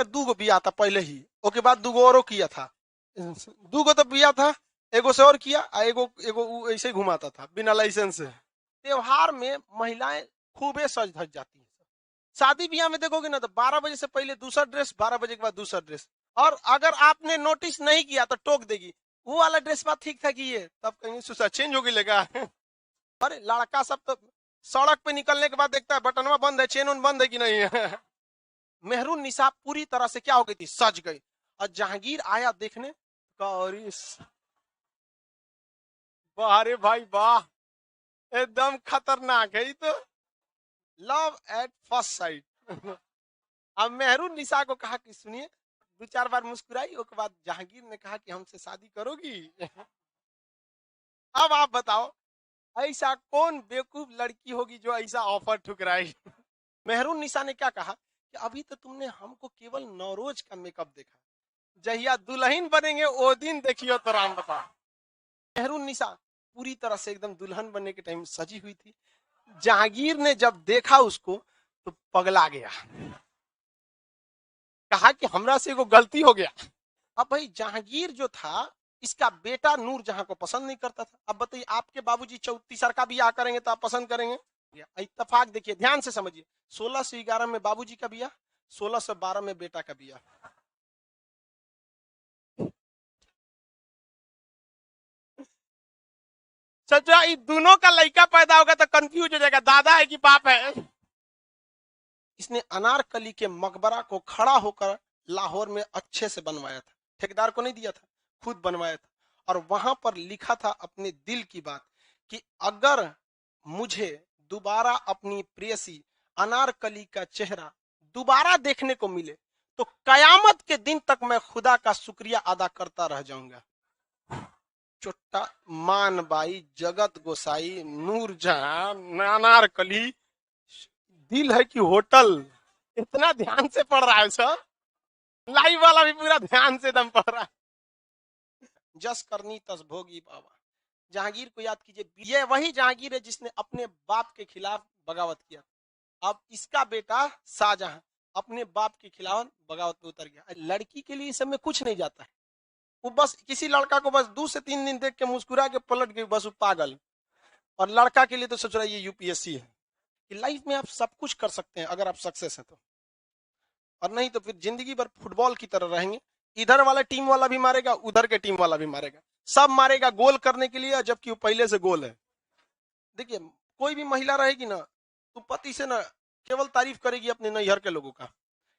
दूगो बिया था पहले ही, ओके बाद दूगो औरों किया था, दूगो तो बिया था, एगो से और किया, एगो एगो ऐसे ही घुमाता था बिना लाइसेंस से। त्योहार में महिलाएं खूबे सज धज जाती है। शादी ब्याह में देखोगे ना तो 12 बजे से पहले दूसरा ड्रेस, 12 बजे के बाद दूसरा ड्रेस, और अगर आपने नोटिस नहीं किया तो टोक देगी, वो वाला ड्रेस बात ठीक था कि ये, तब कहेंगे सुसा चेंज हो गई लेगा। अरे लड़का सब तो सड़क पे निकलने के बाद देखता है बटनवा बंद है, चेन उन बंद है कि नहीं है। मेहरून निशा पूरी तरह से क्या हो गई थी, सज गई। और जहांगीर आया देखने का, और वाह रे भाई वाह, एकदम खतरनाक है ये तो, लव एट फर्स्ट साइट। अब मेहरून निशा को कहा कि सुनिए, 2-4 बार मुस्कुराई, उसके बाद जहांगीर ने कहा कि हमसे शादी करोगी। अब आप बताओ ऐसा कौन बेवकूफ लड़की होगी जो ऐसा ऑफर ठुकराई। मेहरून निशा ने क्या कहा कि अभी तो तुमने हमको केवल नौरोज का मेकअप देखा, जहिया दुल्हन बनेंगे वो दिन देखियो तो राम बता। मेहरून निशा पूरी तरह से एकदम दुल्हन बनने के टाइम सजी हुई थी। जहांगीर ने जब देखा उसको तो पगला गया, कहा कि हमरा से एगो गलती हो गया। अब भाई जहांगीर जो था, इसका बेटा नूरजहां को पसंद नहीं करता था। अब बताइए आपके बाबूजी 34 का बियाह करेंगे तो आप पसंद करेंगे? इत्तेफाक देखिए, ध्यान से समझिए, 1611 में बाबूजी का बियाह, 1612 में बेटा का बियाह। सचा दोनों का लड़का पैदा होगा तो कंफ्यूज हो जाएगा, दादा है कि बाप है। इसने अनारकली के मकबरा को खड़ा होकर लाहौर में अच्छे से बनवाया था, ठेकेदार को नहीं दिया था, खुद बनवाया था। और वहां पर लिखा था अपने दिल की बात कि अगर मुझे दोबारा अपनी प्रेयसी अनारकली का चेहरा दोबारा देखने को मिले तो कयामत के दिन तक मैं खुदा का शुक्रिया अदा करता रह जाऊंगा। चुट्टा मानबाई, जगत गोसाई, नूरजहां, अनारकली, दिल है कि होटल, इतना ध्यान से पढ़ रहा है सर, लाइव वाला भी पूरा ध्यान से दम पढ़ रहा है। जस करनी तस भोगी बाबा। जहांगीर को याद कीजिए, ये वही जहांगीर है जिसने अपने बाप के खिलाफ बगावत किया। अब इसका बेटा शाहजहां अपने बाप के खिलाफ बगावत में उतर गया। लड़की के लिए इस सब में कुछ नहीं जाता है, वो बस किसी लड़का को बस 2 से 3 दिन देख के मुस्कुरा के पलट गई, बस वो पागल। और लड़का के लिए तो सोच रहा है ये यूपीएससी है कि लाइफ में आप सब कुछ कर सकते हैं अगर आप सक्सेस है तो, और नहीं तो फिर जिंदगी भर फुटबॉल की तरह रहेंगे, इधर वाला टीम वाला भी मारेगा, उधर के टीम वाला भी मारेगा, सब मारेगा गोल करने के लिए, जबकि वो पहले से गोल है। देखिए कोई भी महिला रहेगी ना तो पति से ना केवल तारीफ करेगी अपने नैहर के लोगों का,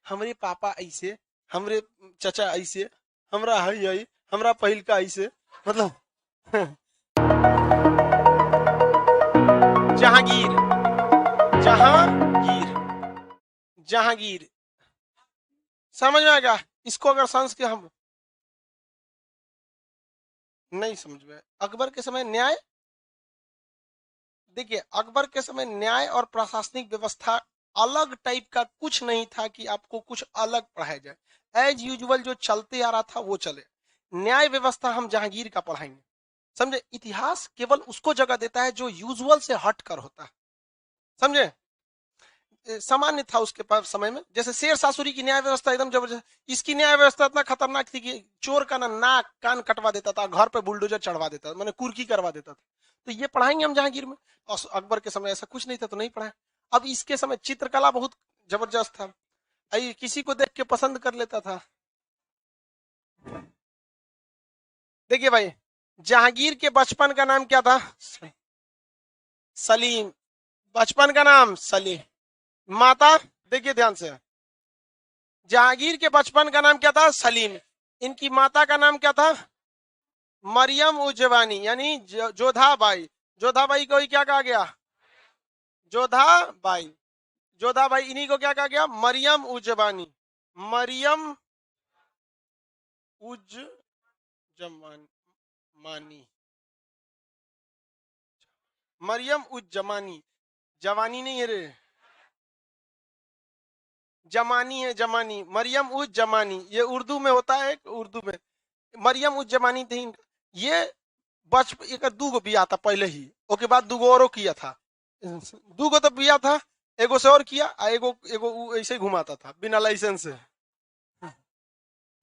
हमरे पापा ऐसे, हमरे चचा ऐसे, हमरा है, हमरा पहिल का ऐसे, मतलब। जहांगीर, जहांगीर, जहांगीर, समझ में आएगा इसको अगर संस्कृत हम नहीं समझ में। अकबर के समय न्याय, देखिए अकबर के समय न्याय और प्रशासनिक व्यवस्था अलग टाइप का कुछ नहीं था कि आपको कुछ अलग पढ़ाया जाए, एज यूजुअल जो चलते आ रहा था वो चले। न्याय व्यवस्था हम जहांगीर का पढ़ाएंगे, समझे। इतिहास केवल उसको जगह देता है जो यूजुअल से हट कर होता है, समझे। सामान्य था उसके पास समय में, जैसे शेर शाह की न्याय व्यवस्था एकदम जबरदस्त, इसकी न्याय व्यवस्था इतना खतरनाक थी कि चोर का ना नाक कान कटवा देता था, घर पे बुलडोजर चढ़वा देता था, मैंने कुर्की करवा देता था। तो ये पढ़ाएंगे हम जहांगीर में। और अकबर के समय ऐसा कुछ नहीं था तो नहीं पढ़ाए। अब इसके समय चित्रकला बहुत जबरदस्त था, किसी को देख के पसंद कर लेता था। देखिए भाई, जहांगीर के बचपन का नाम क्या था? सलीम। बचपन का नाम सलीम। माता, देखिए ध्यान से, जहांगीर के बचपन का नाम क्या था? सलीम। इनकी माता का नाम क्या था? मरियम उजवानी, यानी जोधाबाई। जोधाबाई को ही क्या कहा गया? जोधाबाई। जोधाबाई, इन्हीं को क्या कहा गया? मरियम उजवानी। मरियम उज जमानी, मरियम उज जमानी, जवानी नहीं है रे, जमानी है, जमानी। मरियम उज जमानी, ये उर्दू में होता है, उर्दू में मरियम उज जमानी थी। ये एक दूगो बिया था पहले ही, ओके बाद दूगो औरों किया था, दूगो तो बिया था, एगो से और किया, एगो एगो ऐसे ही घुमाता था बिना लाइसेंस से।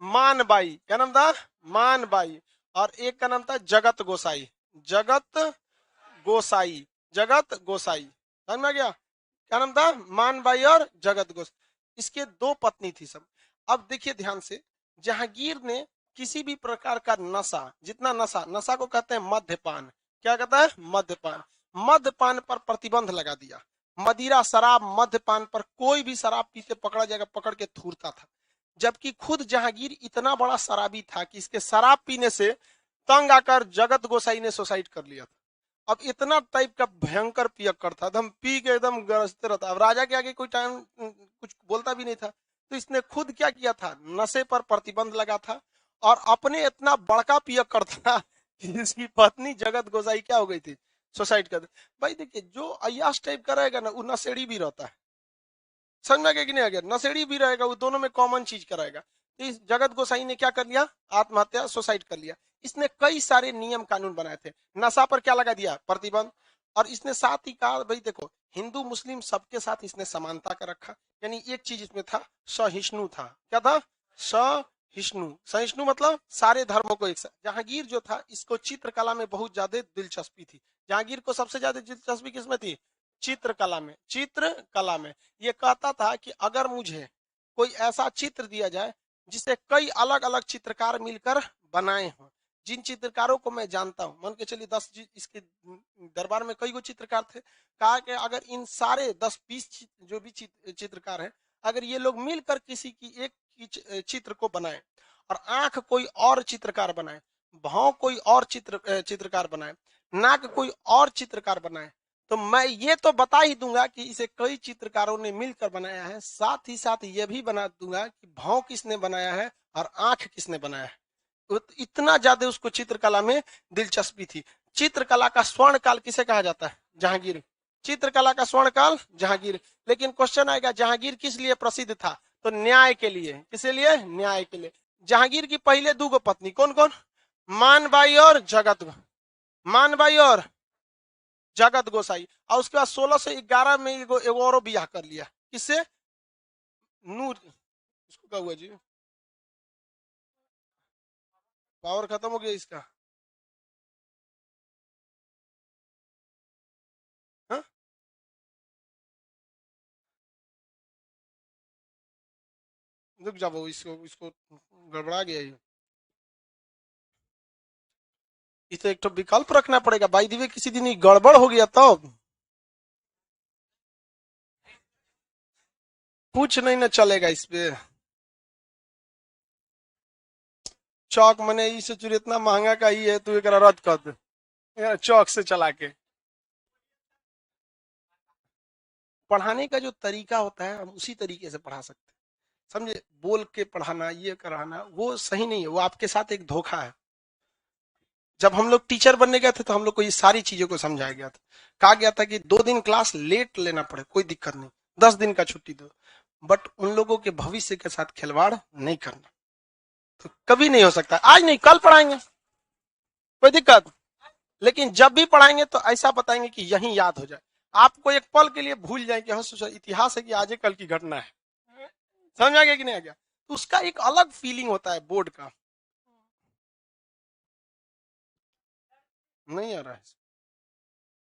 मानबाई, क्या नाम था? मानबाई। और एक का नाम था जगत गोसाई, जगत गोसाई, जगत गोसाई। समझ में आ गया? क्या नाम था? मानबाई और जगत गोसाई। इसके दो पत्नी थी सब। अब देखिए ध्यान से, जहांगीर ने किसी भी प्रकार का नशा, जितना नशा, नशा को कहते हैं मद्यपान, क्या कहता है? मद्यपान। मद्यपान पर प्रतिबंध लगा दिया। मदिरा, शराब, मद्यपान पर कोई भी शराब पीते पकड़ा जाएगा, पकड़ के थूरता था। जबकि खुद जहांगीर इतना बड़ा शराबी था कि इसके शराब पीने से तंग आकर जगत गोसाई ने सुसाइड कर लिया था। अब इतना टाइप का भयंकर पियक्कड़ था, एकदम पी के एकदम गरजते रहता। अब राजा के आगे कोई टाइम कुछ बोलता भी नहीं था, तो इसने खुद क्या किया था? नशे पर प्रतिबंध लगा था। और अपने इतना बड़का पियक्कड़ था कि इसकी पत्नी जगत गोसाई क्या हो गई थी? सुसाइड कर दी। भाई देखिए, जो अय्याश टाइप का रहेगा ना, वो नशेड़ी भी रहता है। समझ में आ गया कि नहीं आ गया? नशेड़ी भी रहेगा, वो दोनों में कॉमन चीज कराएगा। तो इस जगत गोसाई ने क्या कर लिया? आत्महत्या, सुसाइड कर लिया। इसने कई सारे नियम कानून बनाए थे। नशा पर क्या लगा दिया? प्रतिबंध। और इसने साथ ही कहा, भाई देखो, हिंदू मुस्लिम सबके साथ इसने समानता का रखा। यानी एक चीज इसमें था, सहिष्णु था। क्या था? सहिष्णु। सहिष्णु मतलब सारे धर्मों को एक साथ। जहांगीर जो था, इसको चित्रकला में बहुत ज्यादा दिलचस्पी थी। जहांगीर को सबसे ज्यादा दिलचस्पी किसमें थी? चित्रकला में। चित्रकला में ये कहता था कि अगर मुझे कोई ऐसा चित्र दिया जाए जिसे कई अलग अलग चित्रकार मिलकर बनाए हों, जिन चित्रकारों को मैं जानता हूं, मान के चलिए 10, इसके दरबार में कई गो चित्रकार थे, कहा कि अगर इन सारे 10-20 जो भी चित्रकार हैं, अगर ये लोग मिलकर किसी की एक की चित्र को बनाए, और आंख कोई और चित्रकार बनाए, भाव कोई और चित्रकार बनाए, नाक कोई और चित्रकार बनाए, तो मैं ये तो बता ही दूंगा कि इसे कई चित्रकारों ने मिलकर बनाया है। साथ ही साथ ये भी बना दूंगा कि भाव किसने बनाया है और आंख किसने बनाया है। तो इतना ज्यादा उसको चित्रकला में दिलचस्पी थी। चित्रकला का स्वर्ण काल किसे कहा जाता है? जहांगीर। चित्रकला का स्वर्ण काल जहांगीर। लेकिन क्वेश्चन आएगा, जहांगीर किस लिए प्रसिद्ध था? तो न्याय के लिए। किस लिए? न्याय के लिए। जहांगीर की पहले दो पत्नी कौन कौन? मानबाई और जगत, मानबाई और जगत गोसाई। और उसके बाद 1611 में एगो और बियाह कर लिया। किससे? नूर, इसको क्या हुआ जी? पावर खत्म हो गया इसका। हा? रुक जाओ, इसको इसको गड़बड़ा गया ये। इसे एक तो विकल्प रखना पड़ेगा। बाई दी वे किसी दिन ये गड़बड़ हो गया तो कुछ नहीं ना चलेगा इस पे। चौक मने इस चूर इतना महंगा का ही है, तू एक रद्द कर दे चौक से चला के। पढ़ाने का जो तरीका होता है, हम उसी तरीके से पढ़ा सकते हैं। समझे? बोल के पढ़ाना, ये कराना, वो सही नहीं है। वो आपके साथ एक धोखा है। जब हम लोग टीचर बनने गए थे, तो हम लोग को ये सारी चीजों को समझाया गया था। कहा गया था कि 2 दिन क्लास लेट लेना पड़े कोई दिक्कत नहीं, 10 दिन का छुट्टी दो, बट उन लोगों के भविष्य के साथ खिलवाड़ नहीं करना। तो कभी नहीं हो सकता, आज नहीं कल पढ़ाएंगे, कोई दिक्कत। लेकिन जब भी पढ़ाएंगे तो ऐसा बताएंगे कि यही याद हो जाए। आपको एक पल के लिए भूल जाए कि हाँ इतिहास है, कि आज कल की घटना है। समझ आ गया कि नहीं आ गया? तो उसका एक अलग फीलिंग होता है बोर्ड का। नहीं आ रहा है?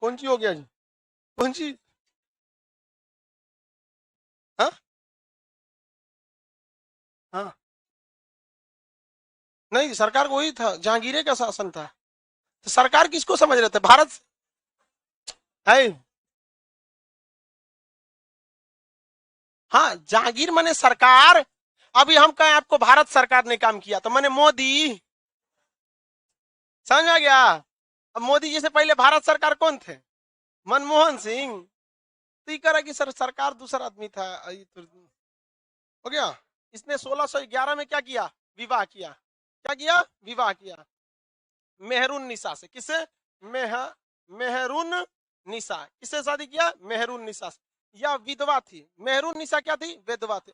कौन सी हो गया जी? कौन सी? हाँ हाँ। नहीं, सरकार को वही था, जहांगीर का शासन था। तो सरकार किसको समझ रहे थे? भारत है। हाँ, जहांगीर माने सरकार। अभी हम कहें आपको भारत सरकार ने काम किया, तो मैंने मोदी। समझ आ गया? अब मोदी जी से पहले भारत सरकार कौन थे? मनमोहन सिंह। तो ये कह कि सर सरकार दूसरा आदमी था। तो हो गया। इसने 1611 में क्या किया? विवाह किया। क्या किया? विवाह किया मेहरुन निसा से। किससे? मेह मेहरुन निसा। किससे शादी किया? मेहरुन निसा से। यह विधवा थी। मेहरुन निसा क्या थी? विधवा थी।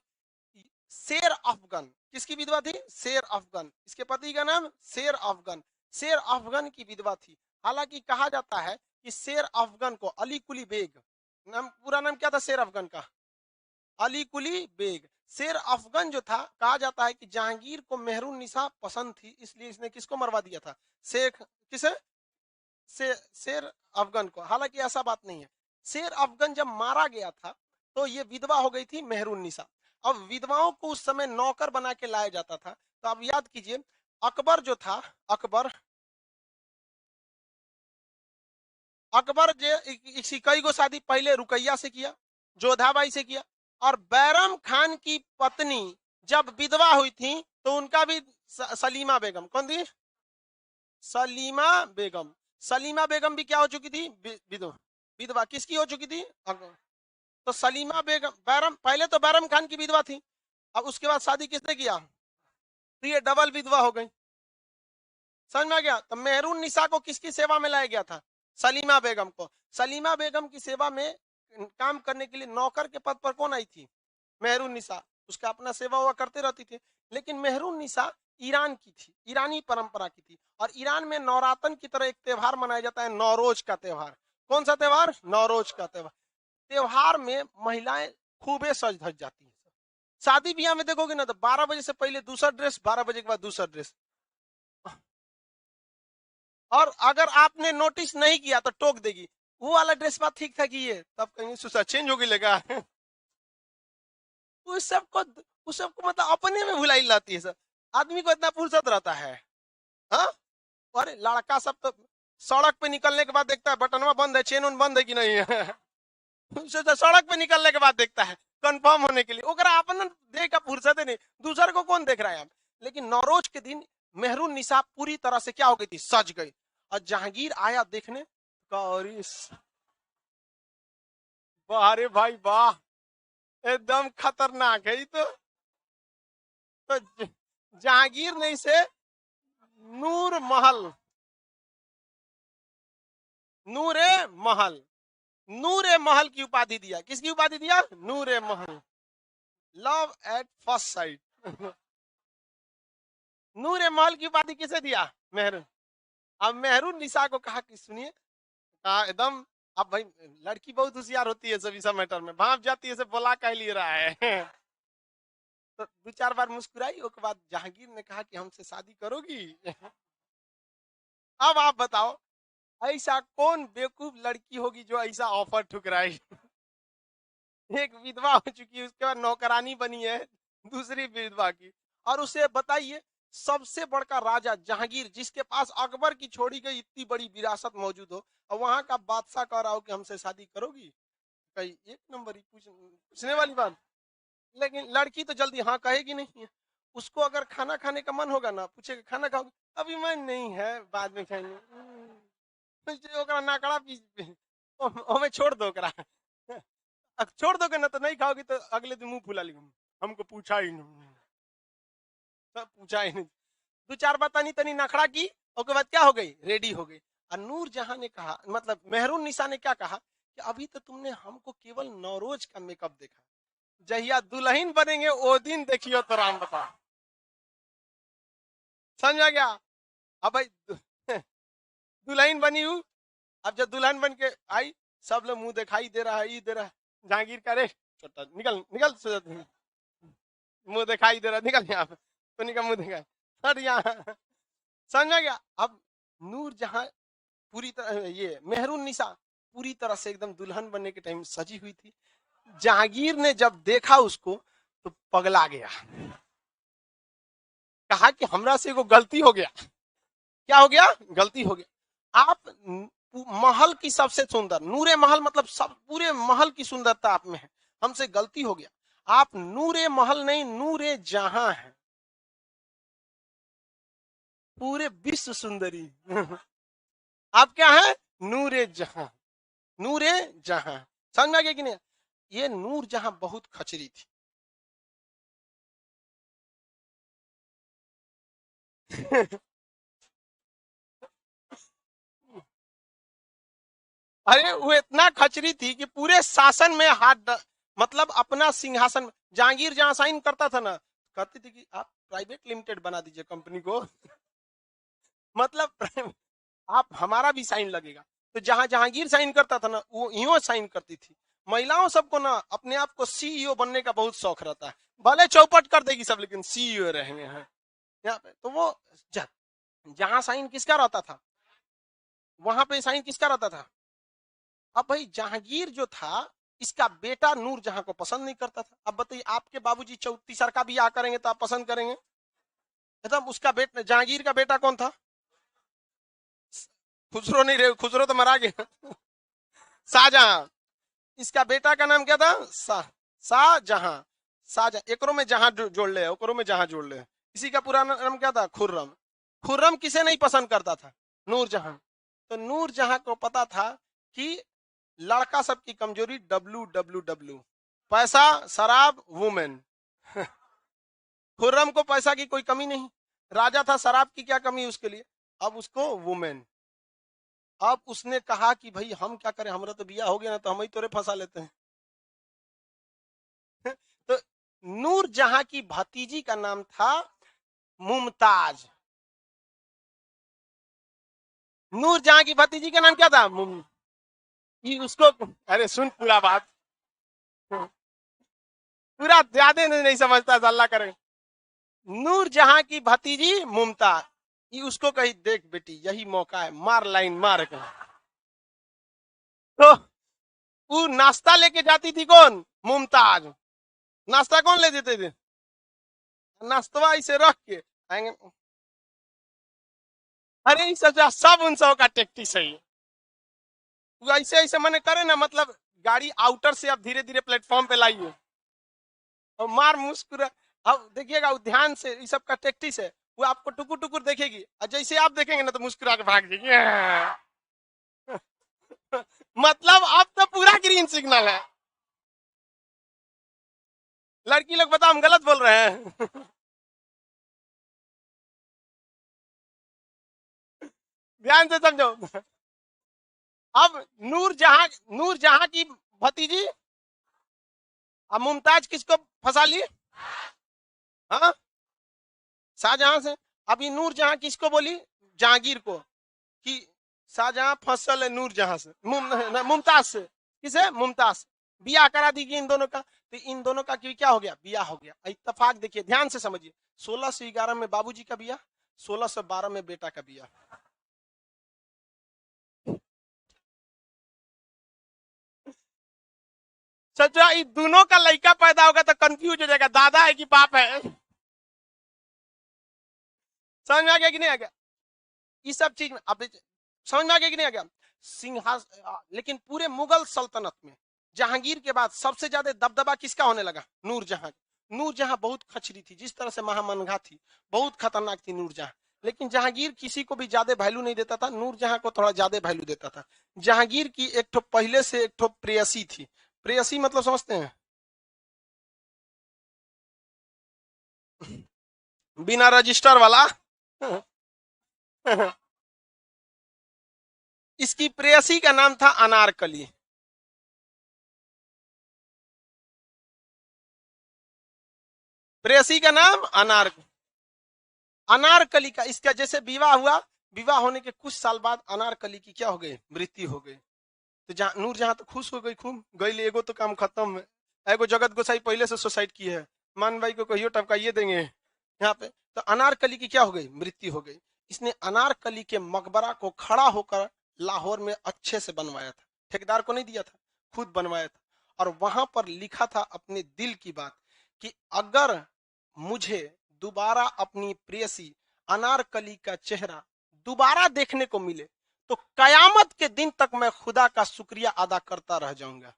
शेर अफगन किसकी विधवा थी? शेर अफगन। इसके पति का नाम शेर अफगन। शेर अफगन की विधवा थी। हालांकि कहा जाता है कि शेर अफगन को अली कुली बेग, नाम पूरा नाम क्या था शेर अफगन का? अली कुली बेग। शेर अफगन जो था, कहा जाता है कि जहांगीर को मेहरुन्निसा पसंद थी, इसलिए इसने किसको मरवा दिया था, शेख किसे, शेर अफगन को। हालांकि ऐसा बात नहीं है, शेर अफगन जब मारा गया था तो ये विधवा हो गई थी मेहरुन्निसा। अब विधवाओं को उस समय नौकर बना के लाया जाता था। तो आप याद कीजिए, अकबर जो था, अकबर अकबर जो कई गो शादी पहले रुकैया से किया, जोधाबाई से किया, और बैरम खान की पत्नी जब विधवा हुई थी तो उनका भी सलीमा बेगम, कौन थी, सलीमा बेगम। सलीमा बेगम भी क्या हो चुकी थी, विधवा। किसकी हो चुकी थी, तो सलीमा बेगम, बैरम, पहले तो बैरम खान की विधवा थी, अब उसके बाद शादी किसने किया, तो ये डबल विधवा हो गई। समझ में आ गया। तो मेहरुन्निसा को किसकी सेवा में लाया गया था, सलीमा बेगम को। सलीमा बेगम की सेवा में काम करने के लिए नौकर के पद पर कौन आई थी, मेहरुन्निसा। उसका अपना सेवा हुआ करते रहती थी। लेकिन मेहरुन्निसा ईरान की थी, ईरानी परंपरा की थी, और ईरान में नवरातन की तरह एक त्योहार मनाया जाता है, नौरोज का त्योहार। कौन सा त्योहार, नौरोज का त्योहार। त्योहार में महिलाएं खूबे सज धज जाती है। शादी ब्याह में देखोगे ना तो 12 बजे से पहले दूसरा ड्रेस, 12 बजे के बाद दूसरा ड्रेस। और अगर आपने नोटिस नहीं किया तो टोक देगी, वो वाला ड्रेस बात ठीक था कि ये, तब कहीं सुसा चेंज होगी लगा। उस सबको मतलब अपने में भुलाई लाती है सर। आदमी को इतना फुर्सत रहता है, हाँ। अरे लड़का सब तो सड़क पे निकलने के बाद देखता है बटनवा बंद है, चेन उन बंद है कि नहीं है। सड़क पे निकलने के बाद देखता है कंफर्म होने के लिए, ओकरा अपन देख का फुर्सत है नहीं, दूसरे को कौन देख रहा है। लेकिन नौरोज के दिन मेहरुन्निसा पूरी तरह से क्या हो गई थी, सज गई। और जहांगीर आया देखने, वाह रे भाई वाह, एकदम खतरनाक है ये तो जहांगीर ने इसे नूर महल, नूरे महल, नूरे महल की उपाधि दिया। किसकी उपाधि दिया, नूरे महल, लव एट फर्स्ट साइट। नूरे महल की उपाधि किसे दिया, मेहरून। अब मेहरुन्निसा को कहा कि सुनिए, कहा एकदम, अब भाई लड़की बहुत होशियार होती है सभी सब मैटर में, भाप जाती है, से बोला कह ले रहा है। तो 2-4 बार मुस्कुराई, उसके बाद जहांगीर ने कहा कि हमसे शादी करोगी। अब आप बताओ, ऐसा कौन बेवकूफ लड़की होगी जो ऐसा ऑफर ठुकराई। एक विधवा हो चुकी है, उसके बाद नौकरानी बनी है दूसरी विधवा की, और उसे बताइए सबसे बड़का राजा जहांगीर, जिसके पास अकबर की छोड़ी गई इतनी बड़ी विरासत मौजूद हो, और वहां का बादशाह कह रहा हो कि हमसे शादी करोगी। कहीं एक नंबर ही पूछने वाली बात। लेकिन लड़की तो जल्दी हाँ कहेगी नहीं। उसको अगर खाना खाने का मन होगा ना, पूछेगा खाना खाओगे, अभी मन नहीं है, बाद में खाएंगे। नाकड़ा ओमे छोड़ दो, छोड़ दोगे ना तो नहीं खाओगी, तो अगले दिन मुंह फुला ली, हमको पूछा ही नहीं, सब पूछा ही नहीं। 2-4 बार तनी तनी नखड़ा की, उसके बाद क्या हो गई, रेडी हो गई। और नूर जहां ने कहा, मतलब मेहरुन्निसा ने क्या कहा कि अभी तो तुमने हमको केवल नौरोज का मेकअप देखा, जहिया दुल्हन बनेंगे वो दिन देखियो तो राम बता। समझ आ गया। अब भाई दुल्हन बनी हूँ, अब जब दुल्हन बन के आई, सब लोग मुंह दिखाई दे रहा है, ये दे रहा है, जहांगीर का रे छोटा निकल निकल, मुंह दिखाई दे रहा, निकल यहाँ पे, तो निकल मुंह दिखाई, हट यहाँ। समझ आ गया। अब नूर जहां पूरी तरह, ये मेहरुन्निसा पूरी तरह से एकदम दुल्हन बनने के टाइम सजी हुई थी। जहांगीर ने जब देखा उसको तो पगला गया, कहा कि हमरा से को गलती हो गया। क्या हो गया, गलती हो गया। आप महल की सबसे सुंदर, नूरे महल मतलब सब पूरे महल की सुंदरता आप में है, हमसे गलती हो गया। आप नूरे महल नहीं, नूरे जहां है, पूरे विश्व सुंदरी। आप क्या है, नूरे जहां, नूरे जहां। समझ में आ गया कि नहीं। ये नूर जहां बहुत खचरी थी। अरे वो इतना खचरी थी कि पूरे शासन में मतलब अपना सिंहासन, जहांगीर जहां साइन करता था ना, कहती थी कि आप प्राइवेट लिमिटेड बना दीजिए कंपनी को। मतलब आप हमारा भी साइन लगेगा। तो जहां जहांगीर साइन करता था ना, वो यूं साइन करती थी। महिलाओं सबको ना अपने आप को सीईओ बनने का बहुत शौक रहता है, भले चौपट कर देगी सब लेकिन सीईओ रहेंगे हैं यहाँ पे। तो वो जहां साइन किसका रहता था, वहां पे साइन किसका रहता था। अब भाई जहांगीर जो था इसका बेटा नूरजहां को पसंद नहीं करता था। अब बताइए आपके बाबूजी तीसर का ब्याह करेंगे तो आप पसंद करेंगे, मतलब उसका बेटा जहांगीर का बेटा कौन था, खुसरो नहीं रहे, खुसरो तो मरा गया शाहजहां। इसका बेटा का नाम क्या था, शाहजहां। शाहजहां एकरों में जहां जोड़ ले, ओकरों में जहां जोड़ ले। इसी का पूरा नाम क्या था, खुर्रम। खुर्रम किसे नहीं पसंद करता था, नूरजहां। तो नूरजहां को पता था कि लड़का सबकी कमजोरी WWW, पैसा शराब वुमेन खुर्रम को पैसा की कोई कमी नहीं, राजा था, शराब की क्या कमी उसके लिए, अब उसको वुमेन। अब उसने कहा कि भाई हम क्या करें, हमारा तो बिया हो गया ना, तो हम ही तोरे फंसा लेते हैं तो नूरजहां की भतीजी का नाम था मुमताज। नूरजहां की भतीजी का नाम क्या था, उसको, अरे सुन पूरा बात, पूरा ज्यादा नहीं समझता, अल्लाह करे। नूरजहां की भतीजी मुमताज, ये उसको कही देख बेटी यही मौका है, मार लाइन मार कर। तो वो नाश्ता लेके जाती थी कौन, मुमताज। नाश्ता कौन ले देते थे, नाश्ता इसे रख के आएंगे। अरे सब उन सब का टेक्टिस है, ऐसे ऐसे मैंने करे ना, मतलब गाड़ी आउटर से अब धीरे धीरे प्लेटफॉर्म पे लाइए और मार मुस्कुरा। अब देखिएगा ध्यान से, ये सब का टेक्टिस है, वो आपको टुकुर टुकुर देखेगी और जैसे आप देखेंगे ना तो मुस्कुरा के भाग जाएगी मतलब अब तो पूरा ग्रीन सिग्नल है। लड़की लोग बताओ हम गलत बोल रहे हैं ध्यान से समझो। अब नूरजहां की भतीजी, अब मुमताज किसको फंसा ली, हाँ शाहजहां से। अभी नूरजहां किसको बोली, जहांगीर को, कि शाहजहां फसल है नूरजहां से, मुमताज से। किसे, मुमताज से बियाह करा दीजिए इन दोनों का। तो इन दोनों का क्या हो गया, बियाह हो गया। इत्तेफाक देखिए ध्यान से समझिए, 1611 में बाबूजी का बियाह, 1612 में बेटा का बियाह। सचा इन दोनों का लड़का पैदा होगा तो कंफ्यूज हो जाएगा, दादा है कि बाप है। समझ में आ गया कि नहीं आ गया, इस सब चीज में अब समझ में आ गया कि नहीं आ गया। सिंहासन, लेकिन पूरे मुगल सल्तनत में जहांगीर के बाद सबसे ज्यादा दबदबा किसका होने लगा, नूरजहां। नूरजहां बहुत खचरी थी, जिस तरह से महामनघा थी, बहुत खतरनाक थी नूरजहां। लेकिन जहांगीर किसी को भी ज्यादा वैल्यू नहीं देता था, नूरजहां को थोड़ा ज्यादा वैल्यू देता था। जहांगीर की एक ठो पहले से एक ठो प्रेयसी थी। प्रेयसी मतलब समझते हैं, बिना रजिस्टर वाला इसकी प्रेयसी का नाम था अनारकली। प्रेयसी का नाम अनारकली का। इसका जैसे विवाह हुआ, विवाह होने के कुछ साल बाद अनारकली की क्या हो गई, मृत्यु हो गई। तो नूरजहां तो खुश हो गई, खूब गई, एगो तो काम खत्म है। एगो जगत गोसाई पहले से सुसाइड की है, मान भाई को कहियो टपकाइए देंगे यहाँ पे। तो अनारकली की क्या हो गई, मृत्यु हो गई। इसने अनारकली के मकबरा को खड़ा होकर लाहौर में अच्छे से बनवाया था, ठेकेदार को नहीं दिया था, खुद बनवाया था। और वहां पर लिखा था अपने दिल की बात, कि अगर मुझे दोबारा अपनी प्रेयसी अनारकली का चेहरा दोबारा देखने को मिले तो कयामत के दिन तक मैं खुदा का शुक्रिया अदा करता रह जाऊंगा।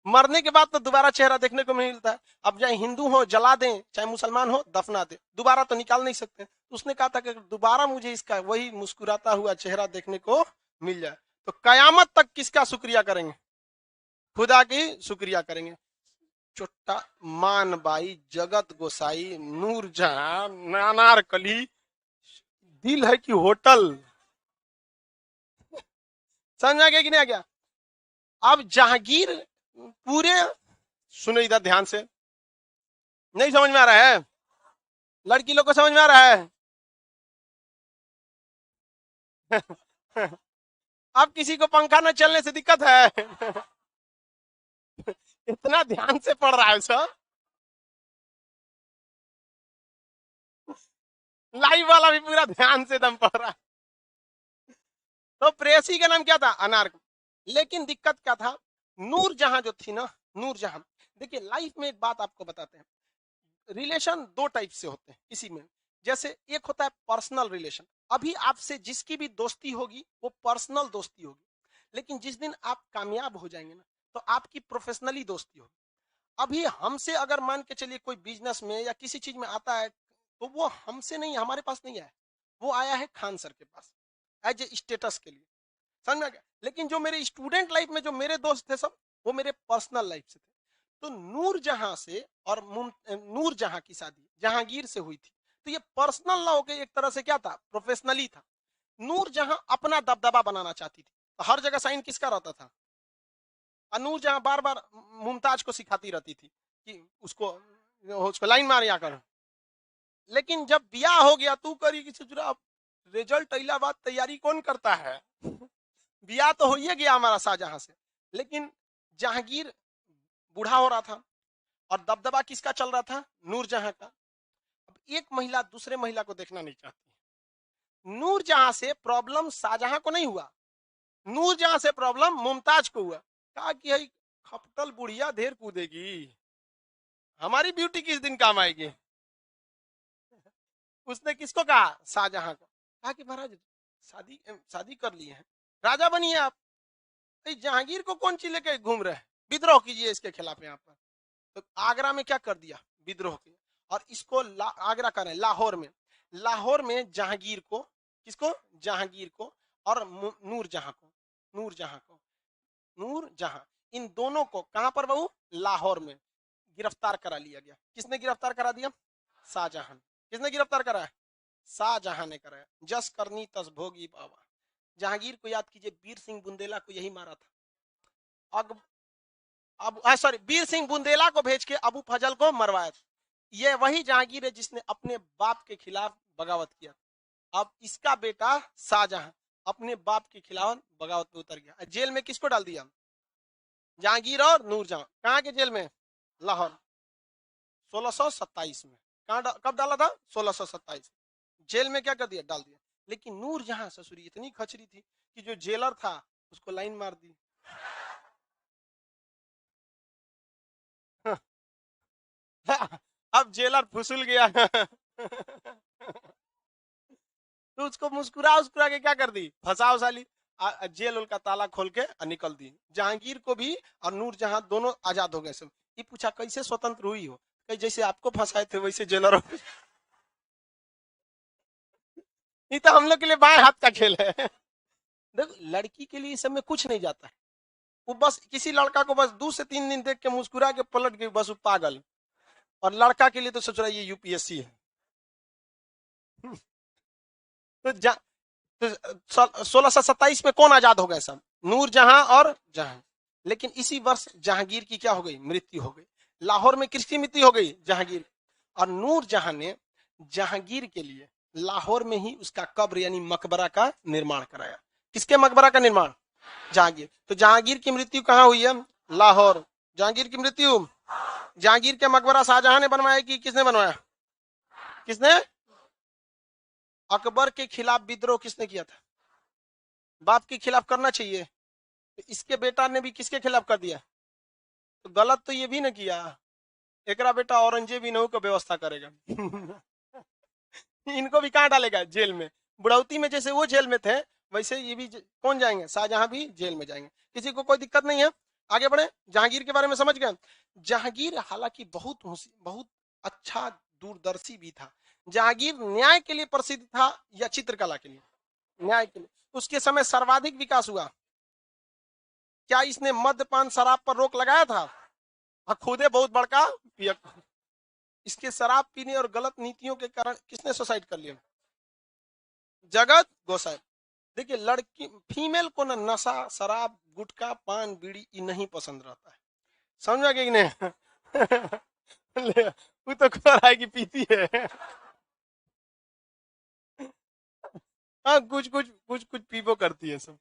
मरने के बाद तो दोबारा चेहरा देखने को मिलता है, अब चाहे हिंदू हो जला दें, चाहे मुसलमान हो दफना दें, दोबारा तो निकाल नहीं सकते। उसने कहा था कि दोबारा मुझे इसका वही मुस्कुराता हुआ चेहरा देखने को मिल जाए तो कयामत तक किसका शुक्रिया करेंगे, खुदा की शुक्रिया करेंगे। चुट्टा, मानबाई, जगत गोसाई, नूरजहां, अनारकली, दिल है कि होटल। समझ में आ गया कि नहीं आ गया। अब जहांगीर पूरे, सुनो इधर ध्यान से, नहीं समझ में आ रहा है, लड़की लोग को समझ में आ रहा है अब किसी को पंखा न चलने से दिक्कत है? इतना ध्यान से पढ़ रहा है सब। लाइव वाला भी पूरा ध्यान से दम पढ़ रहा है। तो प्रेयसी का नाम क्या था? अनारकली। लेकिन दिक्कत क्या था? नूरजहां जो थी ना, नूरजहां, देखिए लाइफ में एक बात आपको बताते हैं, रिलेशन दो टाइप से होते हैं किसी में। जैसे एक होता है पर्सनल रिलेशन, अभी आपसे जिसकी भी दोस्ती होगी वो पर्सनल दोस्ती होगी, लेकिन जिस दिन आप कामयाब हो जाएंगे ना तो आपकी प्रोफेशनली दोस्ती होगी। अभी हमसे अगर मान के चलिए कोई बिजनेस में या किसी चीज में आता है तो वो हमसे नहीं, हमारे पास नहीं आया, वो आया है खान सर के पास एज ए स्टेटस के लिए, समझ में आ गया। लेकिन जो मेरे स्टूडेंट लाइफ में जो मेरे दोस्त थे सब, वो मेरे पर्सनल लाइफ से थे। तो नूरजहां से और नूरजहां की शादी जहांगीर से हुई थी, तो ये पर्सनल ना होकर एक तरह से क्या था, प्रोफेशनली था। नूरजहां अपना दबदबा बनाना चाहती थी, तो हर जगह साइन किसका रहता था? नूरजहां बार बार मुमताज को सिखाती रहती थी कि उसको लाइन मार या कर। लेकिन जब ब्याह हो गया तू करी कि ससुरा, रिजल्ट अइला बाद तैयारी कौन करता है? ब्याह तो हो ही गया हमारा शाहजहां से, लेकिन जहांगीर बूढ़ा हो रहा था और दबदबा किसका चल रहा था? नूरजहां का। अब एक महिला दूसरे महिला को देखना नहीं चाहती। नूरजहां से प्रॉब्लम शाहजहां को नहीं हुआ, नूरजहां से प्रॉब्लम मुमताज को हुआ। कहा कि हई खपटल बुढ़िया ढेर कूदेगी, हमारी ब्यूटी किस दिन काम आएगी? उसने किसको कहा? शाहजहां को। कहा कि महाराज शादी शादी कर लिए हैं, राजा बनिए आप, जहांगीर को कौन चीज लेके घूम रहे हैं? विद्रोह कीजिए इसके खिलाफ यहाँ पर। तो आगरा में क्या कर दिया? विद्रोह किया। और इसको आगरा कर रहे लाहौर में, लाहौर में जहांगीर को, किसको? जहांगीर को और नूरजहां को, नूरजहां को, नूरजहां, इन दोनों को कहां पर बहू? लाहौर में गिरफ्तार करा लिया गया। किसने गिरफ्तार करा दिया? शाहजहां। किसने गिरफ्तार कराया? शाहजहां ने कराया। जस करनी तस भोगी बाबा। जहांगीर को याद कीजिए, वीर सिंह बुंदेला को यही मारा था। अब सॉरी, वीर सिंह बुंदेला को भेज के अबू फजल को मरवाया था। ये वही जहांगीर है जिसने अपने बाप के खिलाफ बगावत किया। अब इसका बेटा शाहजहां अपने बाप के खिलाफ बगावत पे उतर गया। जेल में किसको डाल दिया? जहांगीर और नूरजहां। कहाँ के जेल में? लाहौर। 1627 में। कब डाला था? 1627। जेल में क्या कर दिया? डाल दिया। लेकिन नूरजहां ससुरी इतनी खचरी थी कि जो जेलर था उसको लाइन मार दी। अब जेलर फुसुल गया। तो उसको मुस्कुरा मुस्कुरा के क्या कर दी? फंसा उसा ली। जेल उल का ताला खोल के निकल दी। जहांगीर को भी और नूरजहां दोनों आजाद हो गए सब। ये पूछा कैसे स्वतंत्र हुई हो? कहीं जैसे आपको फंसाए थे वैसे जेलर। ये तो हम लोग के लिए बाएं हाथ का खेल है। देखो लड़की के लिए इस सब में कुछ नहीं जाता है, वो बस किसी लड़का को बस 2 से 3 दिन देख के मुस्कुरा के पलट गई, बस वो पागल। और लड़का के लिए तो सोच रहा है ये यूपीएससी है। तो तो 1627 में कौन आजाद हो गए? सब नूरजहां और जहां। लेकिन इसी वर्ष जहांगीर की क्या हो गई? मृत्यु हो गई। लाहौर में किसकी मृत्यु हो गई? जहांगीर। और नूरजहां ने जहांगीर के लिए लाहौर में ही उसका कब्र यानी मकबरा का निर्माण कराया। किसके मकबरा का निर्माण? जहांगीर। तो जहांगीर की मृत्यु कहाँ हुई है? लाहौर। जहांगीर की मृत्यु, जहांगीर के मकबरा शाहजहां ने बनवाया कि किसने बनवाया? किसने? अकबर के खिलाफ विद्रोह किसने किया था? बाप के खिलाफ करना चाहिए, तो इसके बेटा ने भी किसके खिलाफ कर दिया? तो गलत तो ये भी ना किया, एकरा बेटा औरंगजेब इन्हों को व्यवस्था करेगा। इनको भी कहाँ डालेगा? जेल में। बुढ़ौती में जैसे वो जेल में थे वैसे ये भी कौन जाएंगे? शाहजहां भी जेल में जाएंगे। किसी को कोई दिक्कत नहीं है। आगे बढ़े। जहांगीर के बारे में समझ गए। जहांगीर हालांकि बहुत अच्छा दूरदर्शी भी था। जहांगीर न्याय के लिए प्रसिद्ध था या चित्रकला के लिए? न्याय के लिए। उसके समय सर्वाधिक विकास हुआ। क्या इसने मद्यपान शराब पर रोक लगाया था? खुदे बहुत बड़का पियक। इसके शराब पीने और गलत नीतियों के कारण किसने सुसाइड कर लिया? जगत गोसाई। देखिए लड़की फीमेल को ना नशा शराब गुटखा पान बीड़ी नहीं पसंद रहता है, समझ गए कि नहीं? वो तो है कि पीती है। हाँ कुछ कुछ पीबो करती है सब।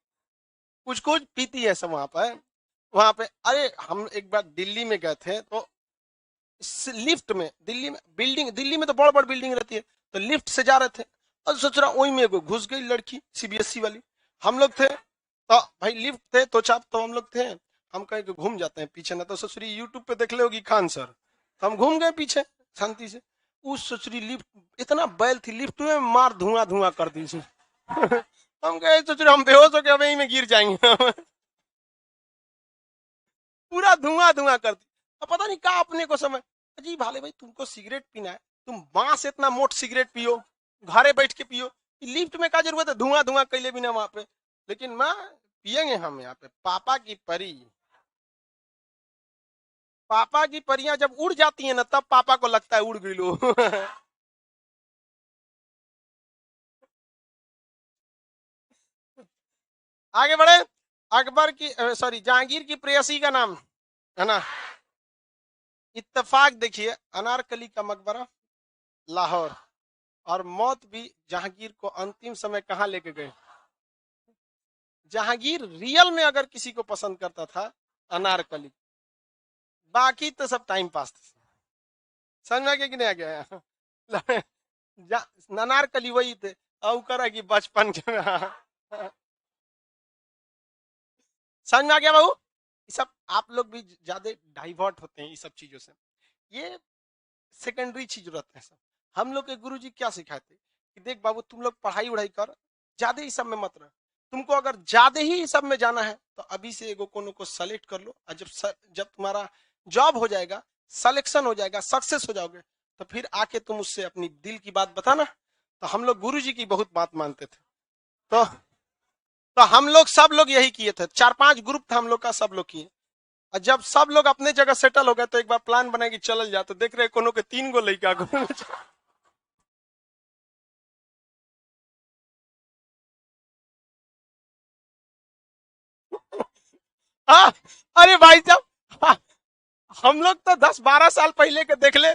कुछ कुछ पीती है सब वहां पे। अरे हम एक बार दिल्ली में गए थे, तो लिफ्ट में, दिल्ली में तो बड़ बड़ बिल्डिंग रहती है, तो लिफ्ट से जा रहे थे और सोच रहा वही में एगो घुस गई लड़की सीबीएसई वाली। हम लोग थे तो भाई लिफ्ट थे तो चाप, तो हम लोग थे, हम कहे कि घूम जाते हैं पीछे, ना तो ससुरी यूट्यूब पे देख ले होगी खान सर, तो हम घूम गए पीछे शांति से। उस ससुरी लिफ्ट इतना बैल थी, लिफ्ट में मार धुआं धुआं कर दी हम कहे ससुरी हम बेहोश हो गए, वहीं में गिर जाएंगे पूरा धुआं धुआं कर दी। अब पता नहीं कहा अपने को समय, अजी भाले भाई तुमको सिगरेट पीना है, तुम बांस इतना मोट सिगरेट पियो, घरे बैठ के पियो, लिफ्ट में क्या जरूरत है धुआं धुआं कैले बिना वहां पे। लेकिन माँ पियेंगे हम यहाँ पे, पापा की परी, पापा की परियां जब उड़ जाती है ना, तब पापा को लगता है उड़ गई लो आगे बढ़े। अकबर की सॉरी जहांगीर की प्रेयसी का नाम है ना, इत्तेफाक देखिए अनारकली का मकबरा लाहौर, और मौत भी जहांगीर को अंतिम समय कहां लेके गए। जहांगीर रियल में अगर किसी को पसंद करता था अनारकली, बाकी तो सब टाइम पास था। समझ में आ गया कि नहीं आ गया अनारकली वही थे और करा कि बचपन के समझ में आ गया बहू। ये सब आप लोग भी ज्यादा डाइवर्ट होते हैं ये सब चीजों से, ये सेकेंडरी चीज रहते हैं सब। हम लोग के गुरुजी क्या सिखाते कि देख बाबू तुम लोग पढ़ाई उढ़ाई कर, ज्यादा इस सब में मत रह, तुमको अगर ज्यादा ही इस सब में जाना है तो अभी से एगो कोनो को सेलेक्ट कर लो, और जब तुम्हारा जॉब हो जाएगा, सिलेक्शन हो जाएगा, सक्सेस हो जाओगे, तो फिर आके तुम उससे अपनी दिल की बात बताना। तो हम लोग गुरुजी की बहुत बात मानते थे, तो हम लोग सब लोग यही किए थे, 4-5 ग्रुप था हम लोग का, सब लोग किए। और जब सब लोग अपने जगह सेटल हो गए तो एक बार प्लान बना कि चल जाए, तो देख रहे कोनो के 3 गो लड़का हाँ, अरे भाई साहब हाँ, हम लोग तो 10-12 साल पहले के देख ले,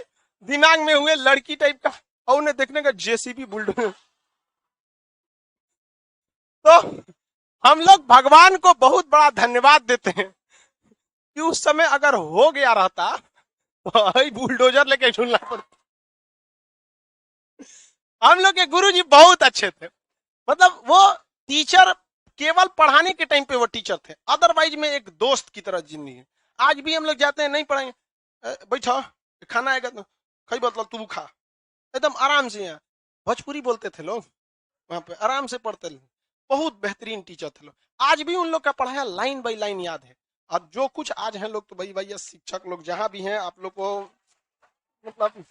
दिमाग में हुए लड़की टाइप का, और उन्हें देखने का जेसीबी बुलडोजर। तो हम लोग भगवान को बहुत बड़ा धन्यवाद देते हैं कि उस समय अगर हो गया रहता तो बुलडोजर लेके ढूंढना पड़ता। हम लोग के गुरुजी बहुत अच्छे थे, मतलब वो टीचर केवल पढ़ाने के टाइम पे वो टीचर थे, अदरवाइज में एक दोस्त की तरह जिंदगी। आज भी हम लोग जाते हैं नहीं पढ़ाएंगे, बैठो खाना आएगा तो कई मतलब तू खा, एकदम आराम से। यहाँ भोजपुरी बोलते थे लोग, वहां पे आराम से पढ़ते थे, बहुत बेहतरीन टीचर थे लोग। आज भी उन लोग का पढ़ाया लाइन बाई लाइन याद है। और जो कुछ आज हैं लोग, तो भाई भैया शिक्षक लोग जहां भी हैं आप लोग को, मतलब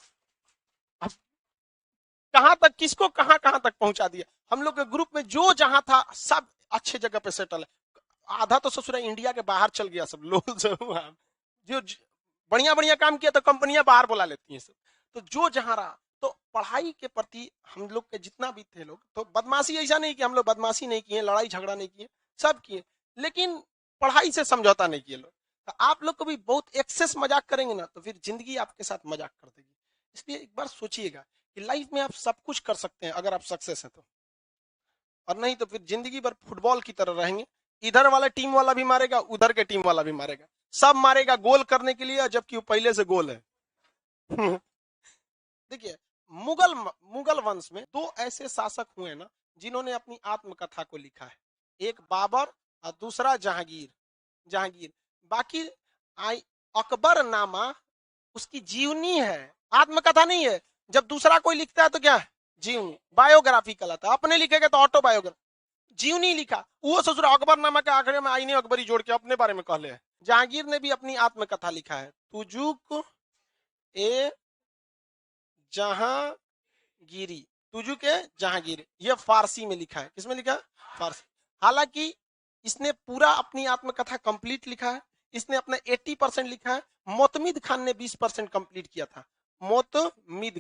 कहां तक किसको कहां कहां तक पहुंचा दिया। हम लोग के ग्रुप में जो जहां था सब अच्छे जगह पे सेटल है। आधा तो ससुरा इंडिया के बाहर चल गया सब लोग जो बढ़िया बढ़िया काम किया तो कंपनियां बाहर बुला लेती हैं सब। तो जो जहां रहा, तो पढ़ाई के प्रति हम लोग के जितना भी थे लोग, तो बदमाशी ऐसा नहीं कि हम लोग बदमाशी नहीं किए, लड़ाई झगड़ा नहीं किए, सब किए, लेकिन पढ़ाई से समझौता नहीं किए लोग। तो आप लोग को भी बहुत एक्सेस मजाक करेंगे ना, तो फिर जिंदगी आपके साथ मजाक कर देगी। इसलिए एक बार सोचिएगा कि लाइफ में आप सब कुछ कर सकते हैं अगर आप सक्सेस हैं तो, और नहीं तो फिर जिंदगी भर फुटबॉल की तरह रहेंगे, इधर वाला टीम वाला भी मारेगा, उधर के टीम वाला भी मारेगा, सब मारेगा गोल करने के लिए, जबकि वो पहले से गोल है देखिए मुगल वंश में 2 ऐसे शासक हुए ना जिन्होंने अपनी आत्मकथा को लिखा है, एक बाबर और दूसरा जहांगीर। बाकी आई अकबर नामा उसकी जीवनी है, आत्मकथा नहीं है। जब दूसरा कोई लिखता है तो क्या है, जीवनी, बायोग्राफी कहलाता है। अपने लिखेगा तो ऑटोबायोग्राफी, जीवनी लिखा वो ससुर अकबरनामा के आखिर में आईने अकबरी जोड़ के अपने बारे में कहले है। जहांगीर ने भी अपनी आत्मकथा लिखा है, तुजुक ए जहांगीरी, तुजुक ए जहांगीर, ये फारसी में लिखा है। किसमें लिखा है, फारसी। हालांकि इसने पूरा अपनी आत्मकथा कंप्लीट लिखा है, इसने अपना 80% लिखा है। मोतमिद खान ने 20% कंप्लीट किया था। मोतमिद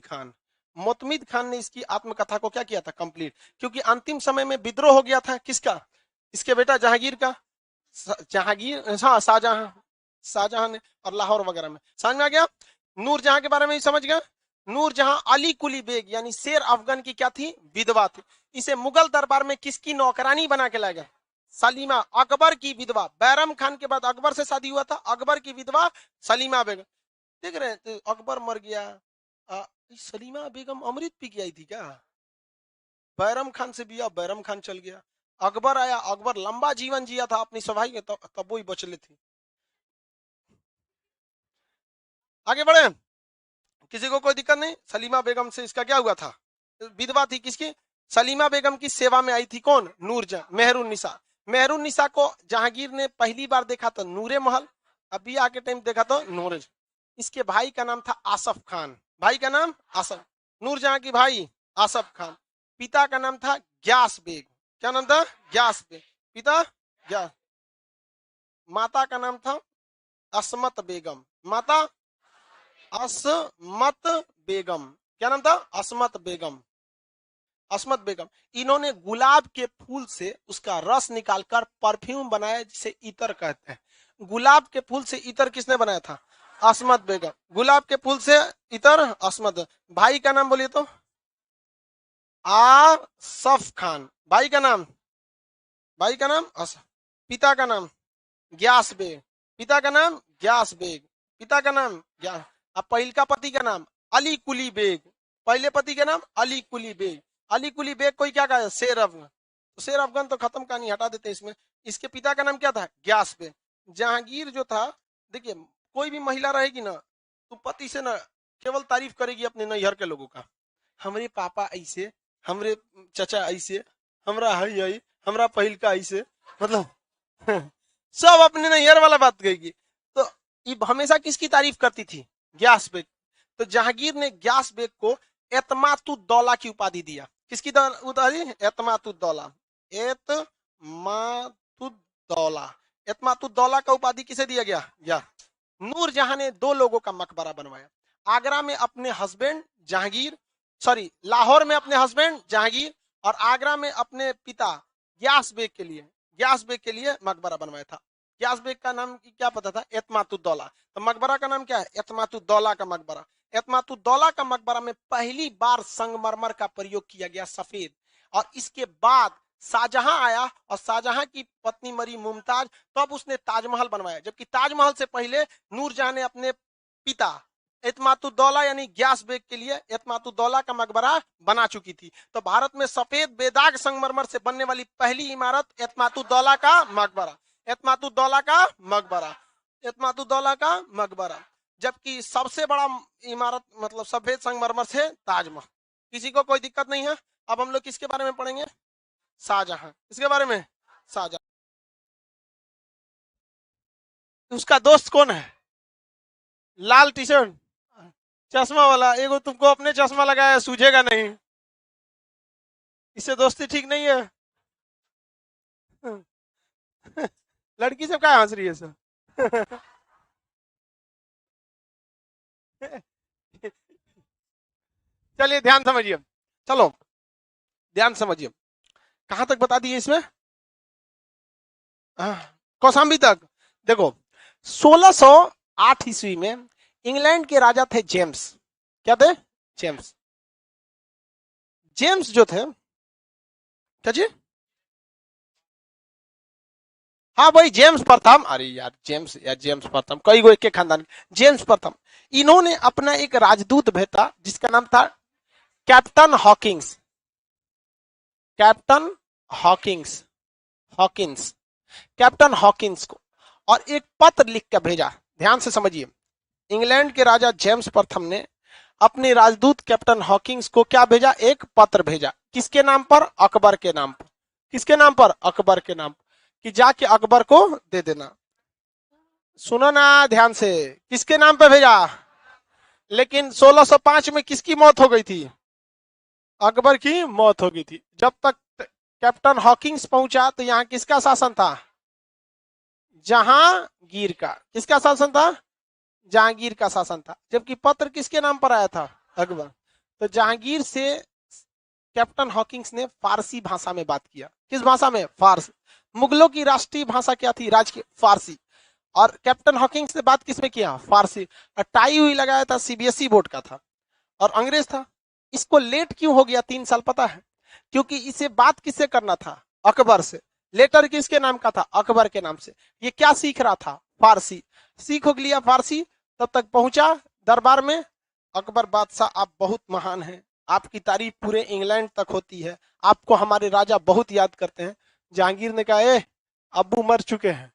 खान ने इसकी आत्मकथा को क्या किया था, कंप्लीट, क्योंकि अंतिम समय में विद्रोह हो गया था। किसका, इसके बेटा जहांगीर का, जहांगीर हाँ शाहजहां ने, और लाहौर वगैरह में। समझ में आ गया। नूरजहां के बारे में ही समझ गया। नूरजहां अली कुली बेग यानी शेर अफगन की क्या थी, विधवा थी। इसे मुगल दरबार में किसकी नौकरानी बना के लाया गया, सलीमा, अकबर की विधवा। बैरम खान के बाद अकबर से शादी हुआ था, अकबर की विधवा सलीमा बेगम। देख रहे हैं, तो अकबर मर गया, सलीमा बेगम अमृत पी के आई थी क्या? बैरम खान से भी बैरम खान चल गया, अकबर आया, अकबर लंबा जीवन जिया था अपनी सफाई में, तब वो ही बचले थे। आगे बढ़े, किसी को कोई दिक्कत नहीं। सलीमा बेगम से इसका क्या हुआ था? विधवा थी किसकी? सलीमा बेगम की सेवा में आई थी कौन? नूरजहां, मेहरुन्निसा। मेहरुन्निसा को जहांगीर ने पहली बार देखा तो नूरे महल, अभी आके टाइम देखा तो नूर। इसके भाई का नाम था आसफ खान, भाई का नाम आसफ। नूरजहां की भाई आसफ खान। पिता का नाम था ग्यास बेग। क्या नाम था? ग्यास बेग, पिता ग्यास। माता का नाम था असमत बेगम, माता असमत बेगम। क्या नाम था? असमत बेगम, असमत बेगम। इन्होंने गुलाब के फूल से उसका रस निकालकर परफ्यूम बनाया जिसे इतर कहते हैं। गुलाब के फूल से इतर किसने बनाया था? असमत बेगम। गुलाब के फूल से इतर असमत। भाई का नाम बोलिए तो? आसफ खान, भाई का नाम, भाई का नाम असफ। पिता का नाम ग्यास बेग, पिता का नाम ग्यास बेग, पिता का नाम ग्यास। अब पहिल का पति का नाम अली कुली बेग, पहले पति का नाम अली कुली बेग। अली कुली बेग कोई क्या कहा? शेर अफगन। तो शेर अफगन तो खत्म कहानी, हटा देते इसमें। इसके पिता का नाम क्या था? Gas bag. जहांगीर जो था, देखिए कोई भी महिला रहेगी ना तो पति से ना केवल तारीफ करेगी अपने नैहर के लोगों का, हमरे पापा ऐसे, हमरे चचा ऐसे, हमरा हई, हमरा पहिल का ऐसे, मतलब सब अपने नैहर वाला बात कहेगी। तो ये हमेशा किसकी तारीफ करती थी? ग्यास बेग। तो जहांगीर ने ग्यास बेग को एतमातुद्दौला की उपाधि दिया। किसकी उपाधि? एतमातुद्दौला, एतमातुद्दौला। एतमातुद्दौला का उपाधि किसे दिया गया? या नूरजहां ने दो लोगों का मकबरा बनवाया। आगरा में अपने हस्बैंड जहांगीर, सॉरी लाहौर में अपने हस्बैंड जहांगीर, और आगरा में अपने पिता ग्यास बेग के लिए, ग्यास बेग के लिए मकबरा बनवाया था। ग्यास बेग का नाम क्या पता था? एतमातुद्दौला। तो मकबरा का नाम क्या है? एतमातुद्दौला का मकबरा। एतमातुद्दौला का मकबरा में पहली बार संगमरमर का प्रयोग किया गया, सफेद। और इसके बाद शाहजहां आया और शाहजहां की पत्नी मरी मुमताज, तब उसने ताजमहल बनवाया। जबकि ताजमहल से पहले नूरजहां ने अपने पिता एतमातुद्दौला यानी ग्यास बेग के लिए एतमातुद्दौला का मकबरा बना चुकी थी। तो भारत में सफेद बेदाग संगमरमर से बनने वाली पहली इमारत एतमातुद्दौला का मकबरा, एतमातुद्दौला का मकबरा, एतमातुद्दौला का मकबरा। जबकि सबसे बड़ा इमारत मतलब सफेद संगमरमर से ताजमहल। किसी को कोई दिक्कत नहीं है? अब हम लोग किसके बारे में पढ़ेंगे? शाहजहां। इसके बारे में शाहजहां। उसका दोस्त कौन है? लाल टी शर्ट चश्मा वाला, एगो तुमको अपने चश्मा लगाया सूझेगा नहीं, इससे दोस्ती ठीक नहीं है। लड़की सब क्या हंस रही है सर? चलिए ध्यान समझिए, चलो ध्यान समझिए, कहां तक बता दिए इसमें? कौशाम्बी तक। देखो 1608 ईस्वी में इंग्लैंड के राजा थे जेम्स। क्या थे? जेम्स। जेम्स जो थे, क्या जी? हाँ भाई जेम्स प्रथम, अरे यार जेम्स, यार जेम्स प्रथम कई गो एक के खानदान। जेम्स प्रथम, इन्होंने अपना एक राजदूत भेजा जिसका नाम था captain Hawkins, captain Hawkins, Hawkins, captain Hawkins को, और एक पत्र लिख कर भेजा। ध्यान से समझिए, इंग्लैंड के राजा जेम्स प्रथम ने अपने राजदूत कैप्टन हॉकिंस को क्या भेजा? एक पत्र भेजा। किसके नाम पर? अकबर के नाम पर। किसके नाम पर? अकबर के नाम पर, कि जाके अकबर को दे देना। सुनो ना ध्यान से, किसके नाम पे भेजा? लेकिन 1605 में किसकी मौत हो गई थी? अकबर की मौत हो गई थी। जब तक कैप्टन हॉकिंस पहुंचा तो यहाँ किसका शासन था? जहांगीर का। किसका शासन था? जहांगीर का शासन था। जबकि पत्र किसके नाम पर आया था? अकबर। तो जहांगीर से कैप्टन हॉकिंस ने फारसी भाषा में बात किया। किस भाषा में? फारसी। मुगलों की राष्ट्रीय भाषा क्या थी? राजकीय फारसी। और कैप्टन हॉकिंस ने बात किसमें किया? फारसी। और टाई हुई लगाया था, सीबीएसई बोर्ड का था और अंग्रेज था। इसको लेट क्यों हो गया 3 साल पता है? क्योंकि इसे बात किससे करना था? अकबर से। लेटर किसके नाम का था? अकबर के नाम से। ये क्या सीख रहा था? फारसी। सीख लिया फारसी, तब तक पहुंचा दरबार में। अकबर बादशाह, आप बहुत महान हैं, आपकी तारीफ पूरे इंग्लैंड तक होती है, आपको हमारे राजा बहुत याद करते हैं। जहांगीर ने कहा, ए अब्बू मर चुके हैं।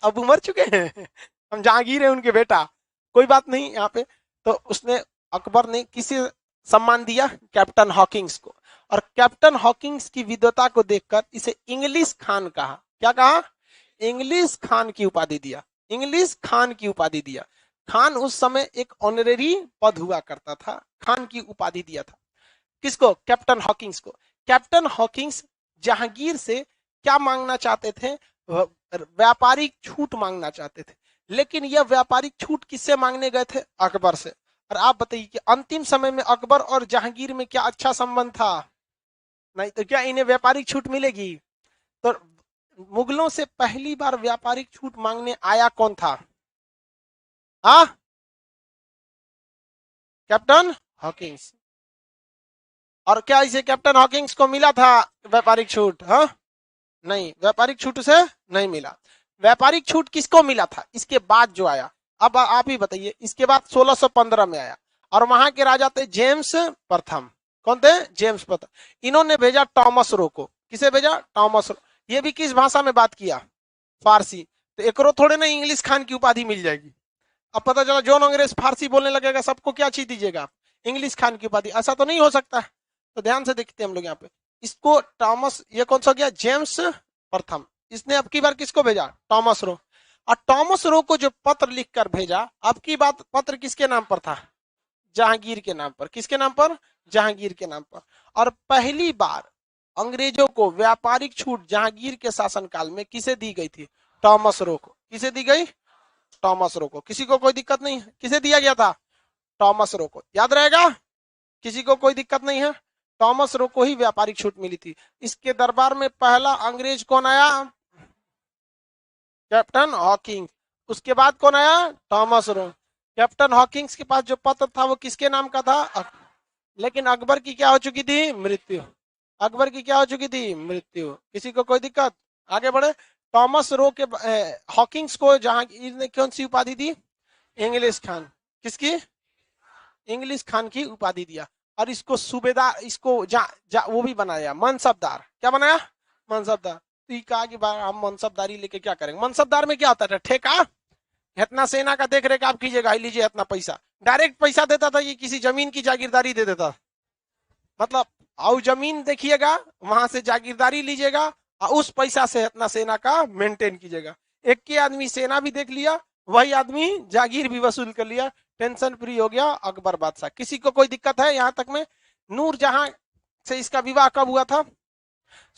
अब्बू मर चुके हैं, हम जहांगीर हैं उनके बेटा, कोई बात नहीं यहाँ पे। तो उसने, अकबर ने किसे सम्मान दिया? कैप्टन हॉकिंग्स को। और कैप्टन हॉकिंग्स की विद्वता को देखकर इसे इंग्लिश खान कहा। क्या कहा? इंग्लिश खान की उपाधि दिया। इंग्लिश खान की उपाधि दिया। खान उस समय एक ऑनरेरी पद हुआ करता था, खान की उपाधि दिया था। किसको? कैप्टन हॉकिंग्स को। कैप्टन हॉकिंग्स जहांगीर से क्या मांगना चाहते थे? व्यापारिक छूट मांगना चाहते थे। लेकिन यह व्यापारिक छूट किससे मांगने गए थे? अकबर से। और आप बताइए कि अंतिम समय में अकबर और जहांगीर में क्या अच्छा संबंध था? नहीं तो क्या इन्हें व्यापारिक छूट मिलेगी? तो मुगलों से पहली बार व्यापारिक छूट मांगने आया कौन था? हाँ, कैप्टन हॉकिंग्स। और क्या इसे कैप्टन हॉकिंग्स को मिला था व्यापारिक छूट? हाँ नहीं, व्यापारिक छूट से नहीं मिला। व्यापारिक छूट किसको मिला था इसके बाद जो आया? अब आप ही बताइए। इसके बाद 1615 में आया, और वहां के राजा थे जेम्स प्रथम। कौन थे? जेम्स प्रथम। इन्होंने भेजा टॉमस रो को। किसे भेजा? Thomas Roe. ये भी किस भाषा में बात किया? फारसी। तो एकरो थोड़े ना इंग्लिश खान की उपाधि मिल जाएगी। अब पता चला जोन अंग्रेज फारसी बोलने लगेगा, सबको क्या चीज दीजिएगा? इंग्लिश खान की उपाधि। ऐसा तो नहीं हो सकता। तो ध्यान से देखते हैं हम लोग यहाँ पे। इसको टॉमस, ये कौन सा गया? जेम्स प्रथम। इसने अब की बार किसको भेजा? Thomas Roe. और टॉमस रो को जो पत्र लिखकर भेजा, अब की बात पत्र किसके नाम पर था? जहांगीर के नाम पर। किसके नाम पर? जहांगीर के नाम पर। और पहली बार अंग्रेजों को व्यापारिक छूट जहांगीर के शासनकाल में किसे दी गई थी? टॉमस रो को। किसे दी गई? टॉमस रो को। किसी को कोई दिक्कत नहीं? किसे दिया गया था? टॉमस रो को। याद रहेगा? किसी को कोई दिक्कत नहीं है? टॉमस रो को ही व्यापारिक छूट मिली थी। इसके दरबार में पहला अंग्रेज कौन आया? Captain Hawking. उसके बाद कौन आया? Thomas Roe. कैप्टन हॉकिंग्स के पास जो पत्र था वो किसके नाम का था? लेकिन अकबर की क्या हो चुकी थी? मृत्यु। अकबर की क्या हो चुकी थी? मृत्यु। किसी को कोई दिक्कत? आगे बढ़े। टॉमस रो के हॉकिंग्स को जहांगीर ने कौन सी उपाधि दी? इंग्लिश खान। किसकी? इंग्लिश खान की उपाधि दिया। और इसको सूबेदार, इसको वो भी बनाया मनसबदार। क्या बनाया? मनसबदार। तो कहा कि हम मनसबदारी लेके क्या करेंगे? मनसबदार में क्या होता था? ठेका। इतना सेना का देख रेख आप कीजिएगा, लीजिए इतना पैसा। डायरेक्ट पैसा देता था कि किसी जमीन की जागीरदारी दे देता? मतलब आओ जमीन देखिएगा, वहां से जागीरदारी लीजिएगा, और उस पैसा से इतना सेना का मेंटेन कीजिएगा। एक के आदमी सेना भी देख लिया, वही आदमी जागीर भी वसूल कर लिया। टेंशन फ्री हो गया अकबर बादशाह। किसी को कोई दिक्कत है यहाँ तक में? नूरजहां से इसका विवाह कब हुआ था?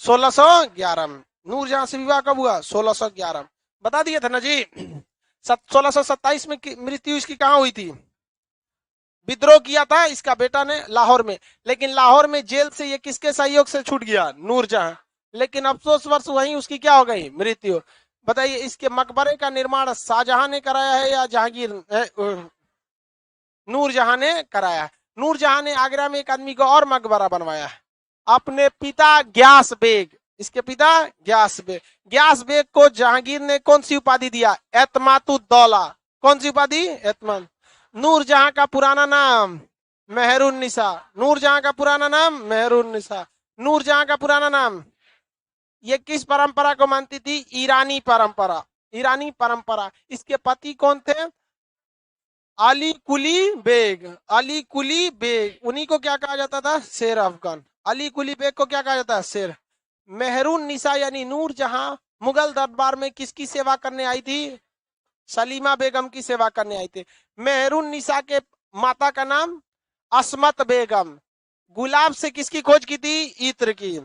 1611 में। नूरजहां से विवाह कब हुआ? 1611 में। बता दिए थे ना जी। 1627 में मृत्यु इसकी कहाँ हुई थी? विद्रोह किया था इसका बेटा ने लाहौर में। लेकिन लाहौर में जेल से ये किसके सहयोग से छूट गया? नूरजहां। लेकिन अफसोस वर्ष वहीं उसकी क्या हो गई? मृत्यु। बताइए, इसके मकबरे का निर्माण शाहजहां ने कराया है या जहांगीर? नूरजहां ने कराया। नूरजहां ने आगरा में एक आदमी को और मकबरा बनवाया है, अपने पिता ग्यास बेग। इसके पिता ग्यास बेग। ग्यास बेग को जहांगीर ने कौन सी उपाधि दिया? एतमातुद्दौला। कौन सी उपाधि? एतमात। नूरजहां का पुराना नाम मेहरुन्निसा। नूरजहां का पुराना नाम मेहरुन्निसा। नूरजहां का पुराना नाम। ये किस परंपरा को मानती थी? ईरानी परंपरा। ईरानी परंपरा। इसके पति कौन थे? अली कुली बेग। अली कुली बेग। उन्हीं को क्या कहा जाता था? शेर अफगान। अली कुली बेग को क्या कहा जाता है? शेर। मेहरुन्निसा यानी नूरजहां मुगल दरबार में किसकी सेवा करने आई थी? सलीमा बेगम की सेवा करने आई थी। मेहरुन्निसा के माता का नाम असमत बेगम। गुलाब से किसकी खोज की थी? इत्र की।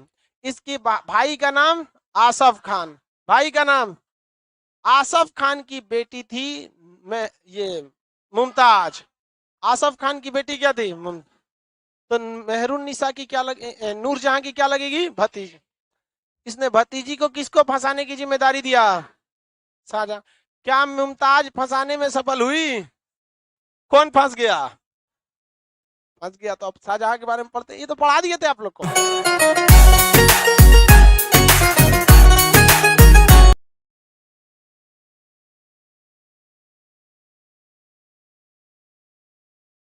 इसकी भाई का नाम आसफ खान। भाई का नाम आसफ खान की बेटी थी ये मुमताज। आसफ खान की बेटी क्या थी? तो मेहरुन्निसा की क्या लगे? नूरजहां की क्या लगेगी? भतीजी। इसने भतीजी को किसको फंसाने की जिम्मेदारी दिया? शाहजहां। क्या मुमताज फंसाने में सफल हुई? कौन फंस गया? फंस गया। तो अब शाहजहां के बारे में पढ़ते, ये तो पढ़ा दिए थे आप लोग को।